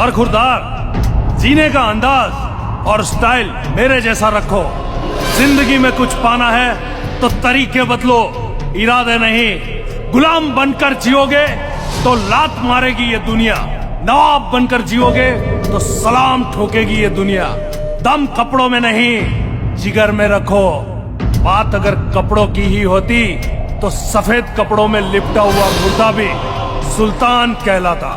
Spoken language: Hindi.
बरखुरदार, जीने का अंदाज और स्टाइल मेरे जैसा रखो। जिंदगी में कुछ पाना है तो तरीके बदलो, इरादे नहीं। गुलाम बनकर जियोगे तो लात मारेगी ये दुनिया, नवाब बनकर जियोगे तो सलाम ठोकेगी ये दुनिया। दम कपड़ों में नहीं, जिगर में रखो। बात अगर कपड़ों की ही होती तो सफेद कपड़ों में लिपटा हुआ मुर्दा भी सुल्तान कहलाता।